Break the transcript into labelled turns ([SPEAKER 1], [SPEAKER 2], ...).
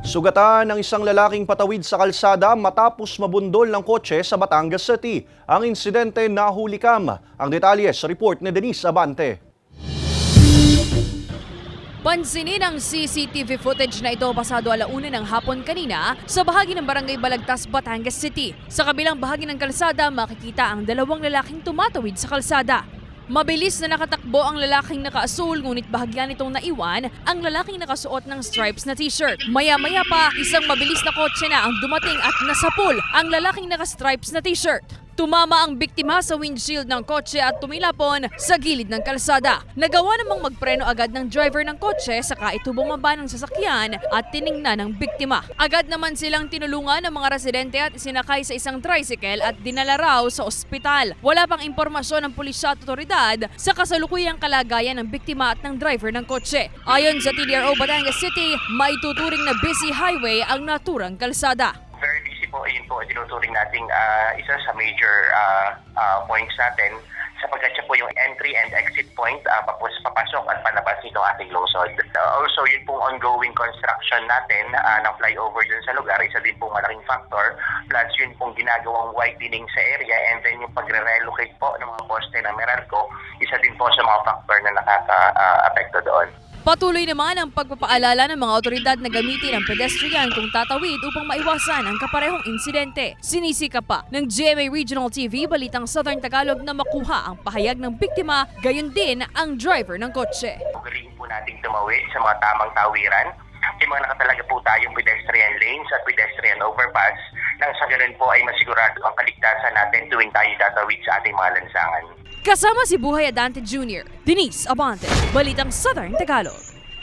[SPEAKER 1] Sugatan ng isang lalaking patawid sa kalsada matapos mabundol ng kotse sa Batangas City. Ang insidente nahuli kam. Ang detalye sa report ni Denise Abante.
[SPEAKER 2] Pansinin ang CCTV footage na ito pasado 1:00 ng hapon kanina sa bahagi ng Barangay Balagtas, Batangas City. Sa kabilang bahagi ng kalsada makikita ang dalawang lalaking tumatawid sa kalsada. Mabilis na nakatakbo ang lalaking nakaasul ngunit bahagya nitong naiwan ang lalaking nakasuot ng stripes na t-shirt. Maya-maya pa, isang mabilis na kotse na ang dumating at nasapul ang lalaking naka-stripes na t-shirt. Tumama ang biktima sa windshield ng kotse at tumilapon sa gilid ng kalsada. Nagawa namang magpreno agad ng driver ng kotse saka ito bumaba ng sasakyan at tiningnan ng biktima. Agad naman silang tinulungan ng mga residente at isinakay sa isang tricycle at dinala raw sa ospital. Wala pang impormasyon ng pulisya at otoridad sa kasalukuyang kalagayan ng biktima at ng driver ng kotse. Ayon sa TDRO Batangas City, maituturing na busy highway ang naturang kalsada.
[SPEAKER 3] Very busy po, ayun po, tinuturing nating isa sa major points natin sapagkat siya po yung entry and exit point papasok at palabas nitong ating lungsod. Also, yun pong ongoing construction natin ng flyover dun sa lugar, isa din pong malaking factor. Plus, yun pong ginagawang widening sa area and then yung pagre-relocate po ng mga poste ng Meralco, isa din po sa mga factor na nakaka-apekto doon.
[SPEAKER 2] Patuloy naman ang pagpapaalala ng mga otoridad na gamitin ang pedestrian kung tatawid upang maiwasan ang kaparehong insidente. Sinisika pa ng GMA Regional TV Balitang Southern Tagalog na makuha ang pahayag ng biktima, gayon din ang driver ng kotse.
[SPEAKER 3] Galing po nating tumawid sa mga tamang tawiran. May mga nakatalaga po tayong pedestrian lanes at pedestrian overpass nang sa ganun po ay masigurado ang kaligtasan natin tuwing tayo tatawid sa ating mga lansangan.
[SPEAKER 2] Kasama si Buhay Adante Jr., Denise Abante, Balitang Southern Tagalog.